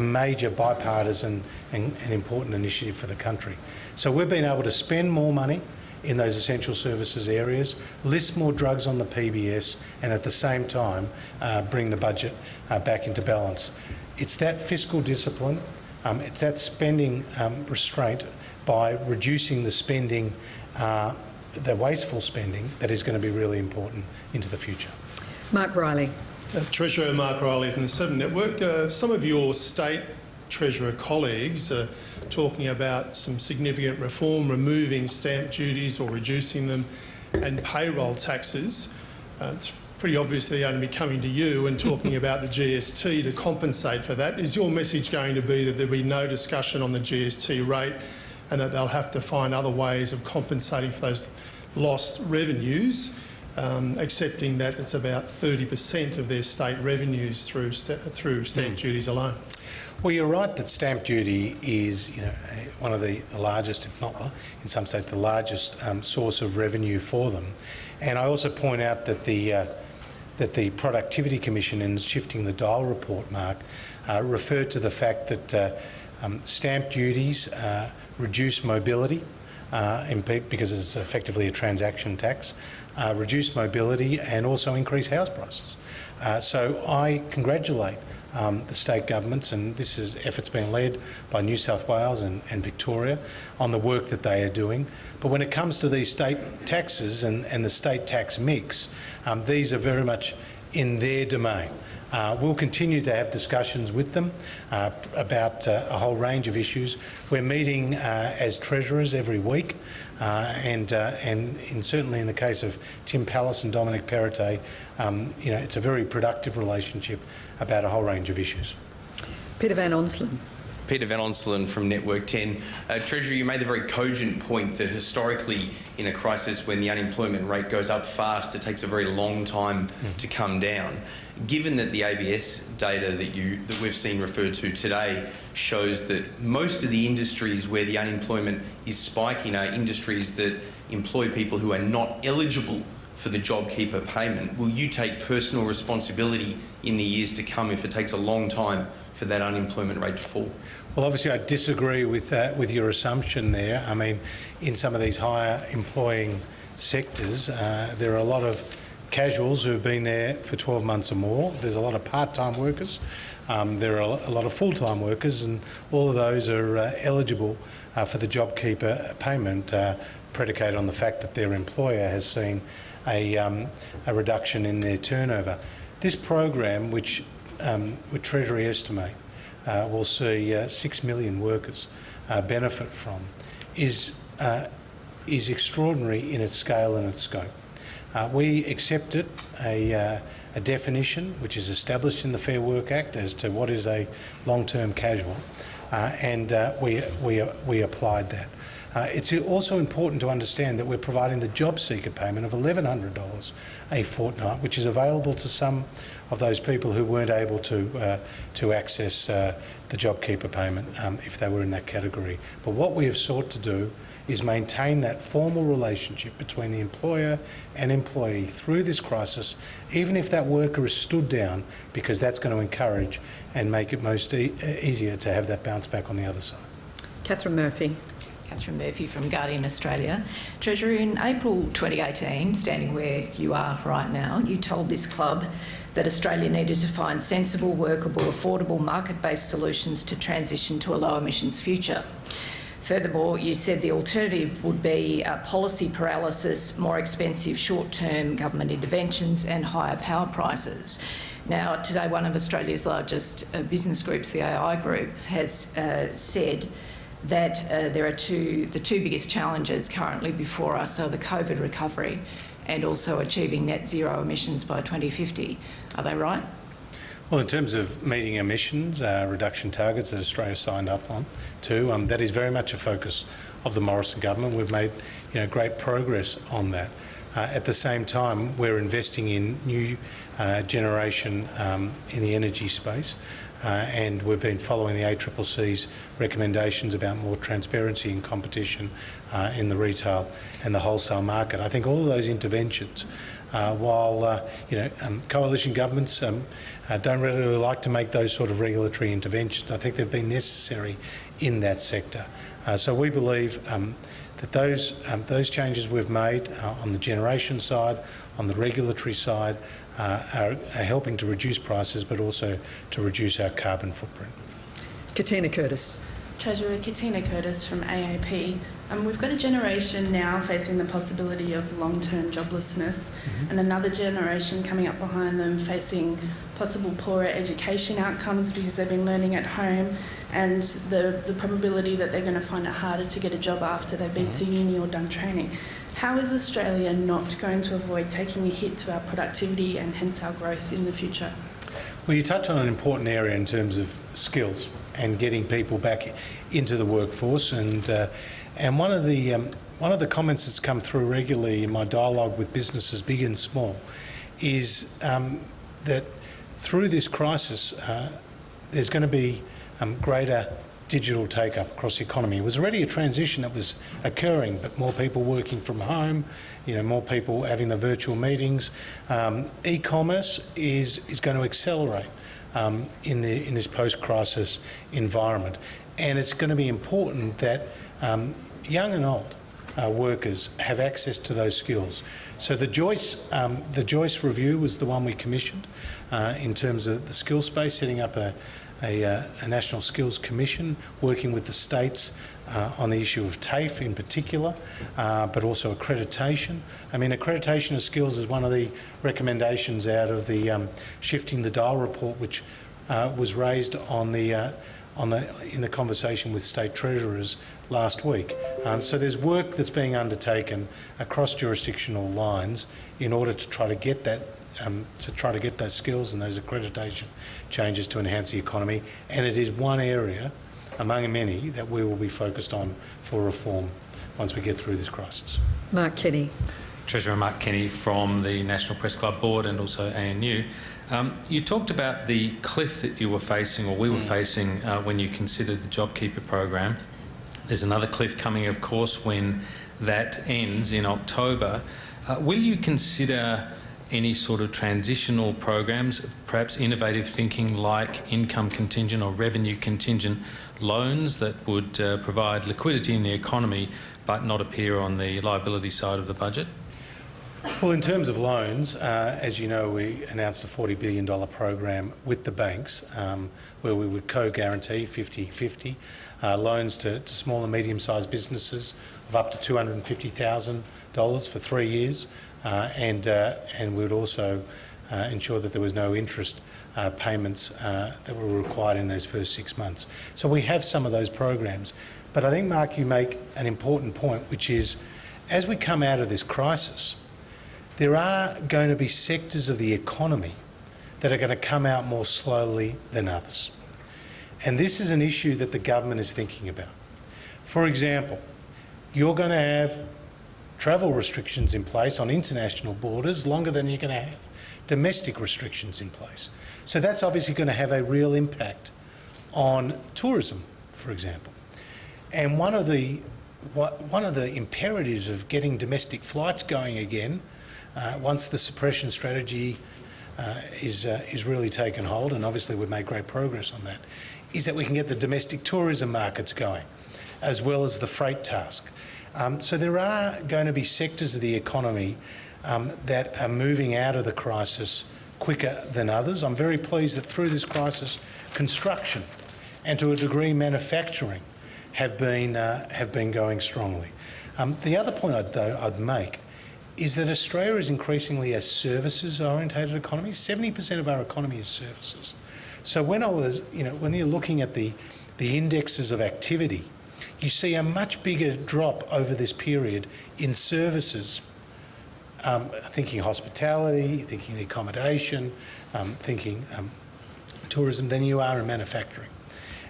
major bipartisan and important initiative for the country. So we've been able to spend more money in those essential services areas, list more drugs on the PBS, and at the same time bring the budget back into balance. It's that fiscal discipline, it's that spending restraint by reducing the spending, the wasteful spending, that is going to be really important into the future.
Mark Riley.
Treasurer Mark Riley from the Seven Network. Some of your state Treasurer colleagues are talking about some significant reform, removing stamp duties or reducing them, and payroll taxes. It's pretty obvious they're going to be coming to you and talking about the GST to compensate for that. Is your message going to be that there'll be no discussion on the GST rate and that they'll have to find other ways of compensating for those lost revenues? accepting that it's about 30% of their state revenues through stamp duties alone.
Well, you're right that stamp duty is, one of the largest, if not in some states the largest source of revenue for them. And I also point out that the Productivity Commission in Shifting the Dial report, Mark, referred to the fact that stamp duties reduce mobility because it's effectively a transaction tax, reduce mobility and also increase house prices. So I congratulate the state governments, and this is efforts being led by New South Wales and Victoria on the work that they are doing. But when it comes to these state taxes and the state tax mix, these are very much in their domain. We'll continue to have discussions with them about a whole range of issues. We're meeting as treasurers every week, and certainly in the case of Tim Pallas and Dominic Perrottet, it's a very productive relationship about a whole range of issues.
Peter Van Onselen.
Peter Van Onselen from Network 10. Treasurer, you made the very cogent point that historically in a crisis when the unemployment rate goes up fast, it takes a very long time to come down. Given that the ABS data that we've seen referred to today shows that most of the industries where the unemployment is spiking are industries that employ people who are not eligible for the JobKeeper payment, will you take personal responsibility in the years to come if it takes a long time for that unemployment rate to fall?
Well, obviously I disagree with your assumption there. I mean, in some of these higher employing sectors, there are a lot of casuals who have been there for 12 months or more. There's a lot of part-time workers. There are a lot of full-time workers, and all of those are eligible for the JobKeeper payment, predicated on the fact that their employer has seen a reduction in their turnover. This program, which Treasury estimate will see 6 million workers benefit from, is extraordinary in its scale and its scope. We accepted a definition which is established in the Fair Work Act as to what is a long-term casual, and we applied that. It's also important to understand that we're providing the job seeker payment of $1,100 a fortnight, which is available to some of those people who weren't able to access the JobKeeper payment if they were in that category. But what we have sought to do is maintain that formal relationship between the employer and employee through this crisis, even if that worker is stood down, because that's going to encourage and make it easier to have that bounce back on the other side.
Catherine Murphy.
Catherine Murphy from Guardian Australia. Treasurer, in April 2018, standing where you are right now, you told this club that Australia needed to find sensible, workable, affordable, market-based solutions to transition to a low-emissions future. Furthermore, you said the alternative would be policy paralysis, more expensive short-term government interventions and higher power prices. Now, today one of Australia's largest business groups, the AI Group, has said that the two biggest challenges currently before us are the COVID recovery and also achieving net zero emissions by 2050. Are they right?
Well, in terms of meeting emissions reduction targets that Australia signed up on to, that is very much a focus of the Morrison government. We've made great progress on that. At the same time, we're investing in new generation in the energy space. And we've been following the ACCC's recommendations about more transparency and competition in the retail and the wholesale market. I think all of those interventions, while coalition governments don't really like to make those sort of regulatory interventions, I think they've been necessary in that sector. So we believe that those changes we've made on the generation side, on the regulatory side, are helping to reduce prices, but also to reduce our carbon footprint.
Katina Curtis.
Treasurer, Katina Curtis from AAP. We've got a generation now facing the possibility of long-term joblessness, and another generation coming up behind them facing possible poorer education outcomes because they've been learning at home, and the probability that they're going to find it harder to get a job after they've been to uni or done training. How is Australia not going to avoid taking a hit to our productivity and hence our growth in the future?
Well, you touch on an important area in terms of skills and getting people back into the workforce, and one of the one of the comments that's come through regularly in my dialogue with businesses big and small is that through this crisis there's going to be greater digital take-up across the economy. It was already a transition that was occurring, but more people working from home, more people having the virtual meetings. E-commerce is going to accelerate in this post-crisis environment, and it's going to be important that young and old workers have access to those skills. So the Joyce review was the one we commissioned in terms of the skill space, setting up a National Skills Commission, working with the states on the issue of TAFE in particular, but also accreditation. I mean, accreditation of skills is one of the recommendations out of the Shifting the Dial report, which was raised in the conversation with state treasurers last week. So there's work that's being undertaken across jurisdictional lines in order to try to get that those skills and those accreditation changes to enhance the economy, and it is one area among many that we will be focused on for reform once we get through this crisis.
Mark Kenny.
Treasurer Mark Kenny from the National Press Club Board and also ANU. You talked about the cliff that you were facing, or we were facing, when you considered the JobKeeper program. There's another cliff coming, of course, when that ends in October. Will you consider any sort of transitional programs, perhaps innovative thinking like income contingent or revenue contingent loans that would provide liquidity in the economy but not appear on the liability side of the budget?
Well, in terms of loans, as you know, we announced a $40 billion program with the banks where we would co-guarantee 50-50 loans to small and medium-sized businesses of up to $250,000 for 3 years. And we would also ensure that there was no interest payments that were required in those first 6 months. So we have some of those programs. But I think, Mark, you make an important point, which is as we come out of this crisis, there are going to be sectors of the economy that are going to come out more slowly than others. And this is an issue that the government is thinking about. For example, you're going to have travel restrictions in place on international borders longer than you're going to have domestic restrictions in place. So that's obviously going to have a real impact on tourism, for example. And one of the imperatives of getting domestic flights going again, once the suppression strategy is really taken hold, and obviously we've made great progress on that, is that we can get the domestic tourism markets going, as well as the freight task. So there are going to be sectors of the economy that are moving out of the crisis quicker than others. I'm very pleased that through this crisis, construction and to a degree manufacturing have been going strongly. The other point I'd make is that Australia is increasingly a services-orientated economy. 70% of our economy is services. So when you're looking at the indexes of activity, you see a much bigger drop over this period in services, thinking hospitality, thinking accommodation, thinking tourism, than you are in manufacturing.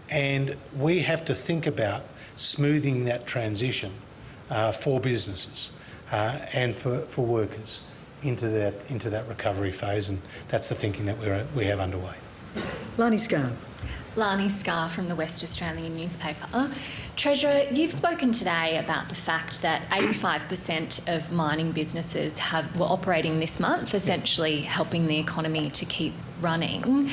And we have to think about smoothing that transition for businesses and for workers into that recovery phase, and that's the thinking that we have underway.
Lani Scarr.
Lani Scarr from the West Australian newspaper. Treasurer, you've spoken today about the fact that 85% of mining businesses were operating this month, essentially helping the economy to keep running.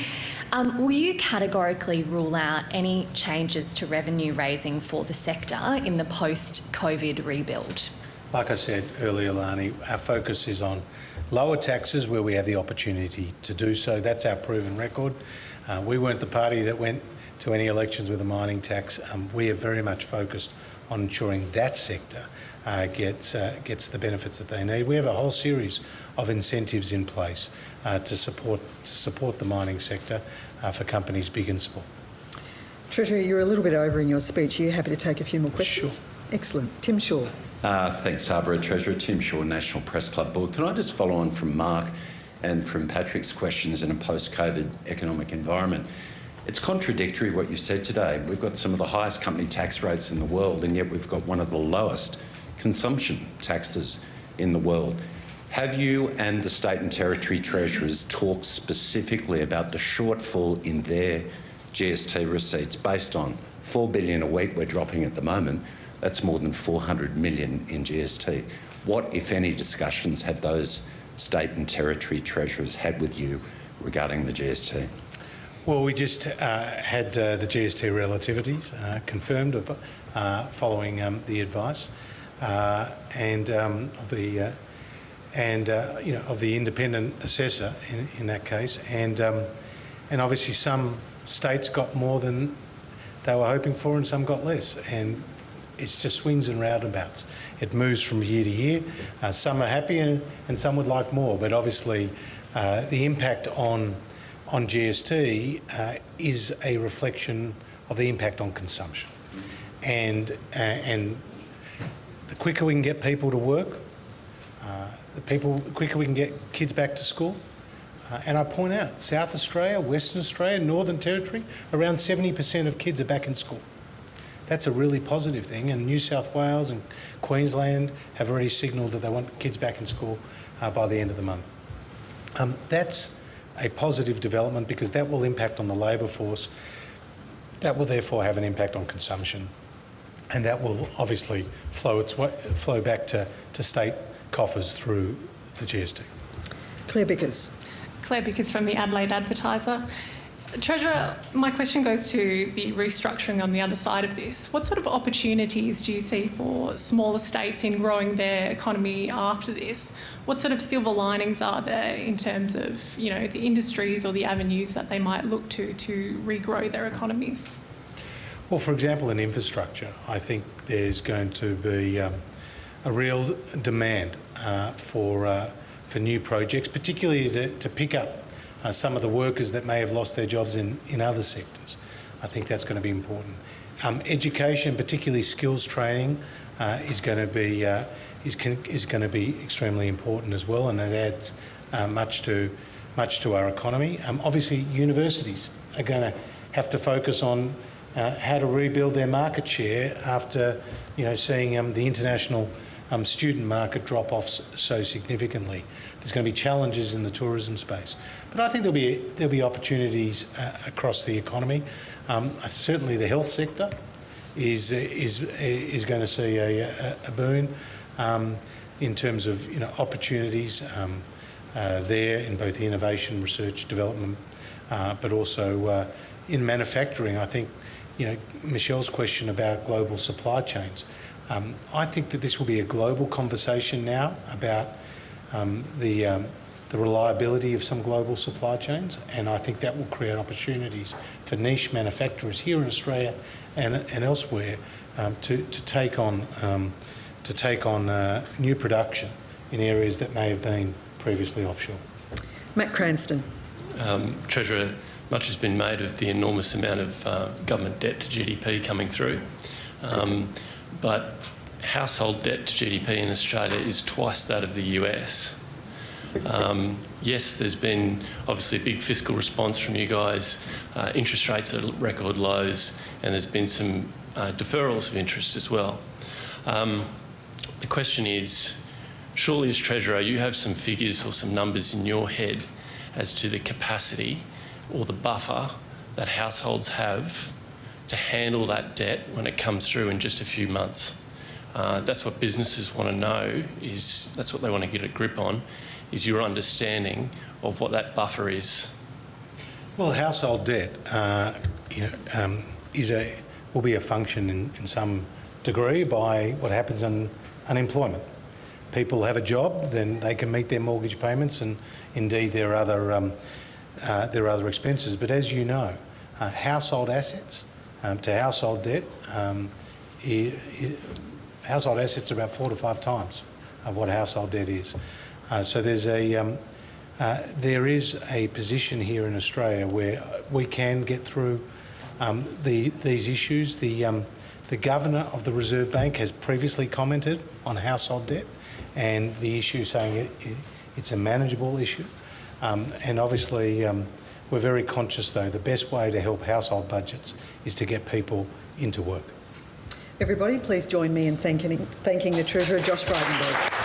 Will you categorically rule out any changes to revenue raising for the sector in the post-COVID rebuild?
Like I said earlier, Lani, our focus is on lower taxes where we have the opportunity to do so. That's our proven record. We weren't the party that went to any elections with a mining tax. We are very much focused on ensuring that sector gets the benefits that they need. We have a whole series of incentives in place to support the mining sector for companies big and small.
Treasurer, you're a little bit over in your speech. Are you happy to take a few more questions?
Sure.
Excellent. Tim Shaw.
Thanks, Barbara. Treasurer Tim Shaw, National Press Club Board. Can I just follow on from Mark and from Patrick's questions in a post-COVID economic environment? It's contradictory what you said today. We've got some of the highest company tax rates in the world, and yet we've got one of the lowest consumption taxes in the world. Have you and the state and territory treasurers talked specifically about the shortfall in their GST receipts based on $4 billion a week we're dropping at the moment? That's more than $400 million in GST. What, if any, discussions have those state and territory treasurers had with you regarding the GST?
Well, we just had the GST relativities confirmed following the advice of the independent assessor in that case, and obviously some states got more than they were hoping for, and some got less, and it's just swings and roundabouts. It moves from year to year. Some are happy and some would like more, but obviously the impact on GST is a reflection of the impact on consumption, and the quicker we can get people to work, the quicker we can get kids back to school. And I point out, South Australia, Western Australia, Northern Territory, around 70% of kids are back in school. That's a really positive thing, and New South Wales and Queensland have already signalled that they want kids back in school by the end of the month. That's a positive development because that will impact on the labour force. That will therefore have an impact on consumption, and that will obviously flow back to state coffers through the GST.
Claire Bickers.
Claire Bickers from the Adelaide Advertiser. Treasurer, my question goes to the restructuring on the other side of this. What sort of opportunities do you see for smaller states in growing their economy after this? What sort of silver linings are there in terms of, the industries or the avenues that they might look to regrow their economies?
Well, for example, in infrastructure, I think there's going to be a real demand for new projects, particularly to pick up some of the workers that may have lost their jobs in other sectors. I think that's going to be important. Education, particularly skills training, is going to be extremely important as well, and it adds much to our economy. Obviously, universities are going to have to focus on how to rebuild their market share after seeing the international student market drop off so significantly. There's going to be challenges in the tourism space, but I think there'll be opportunities across the economy. Certainly, the health sector is going to see a boon in terms of opportunities there in both innovation, research, development, but also in manufacturing. I think Michelle's question about global supply chains. I think that this will be a global conversation now about the reliability of some global supply chains, and I think that will create opportunities for niche manufacturers here in Australia and elsewhere to take on new production in areas that may have been previously offshore.
Matt Cranston.
Treasurer, much has been made of the enormous amount of government debt to GDP coming through. But household debt to GDP in Australia is twice that of the US. Yes, there's been obviously a big fiscal response from you guys. Interest rates are at record lows, and there's been some deferrals of interest as well. The question is, surely as Treasurer, you have some figures or some numbers in your head as to the capacity or the buffer that households have to handle that debt when it comes through in just a few months. That's what businesses want to know, that's what they want to get a grip on, is your understanding of what that buffer is.
Well, household debt will be a function in some degree by what happens on unemployment. People have a job, then they can meet their mortgage payments, and indeed there are other expenses. But as you know, household assets to household debt, household assets are about 4 to 5 times of what household debt is. So there is a position here in Australia where we can get through these issues. The Governor of the Reserve Bank has previously commented on household debt and the issue, saying it's a manageable issue. And obviously we're very conscious, though, the best way to help household budgets is to get people into work.
Everybody, please join me in thanking the Treasurer, Josh Frydenberg.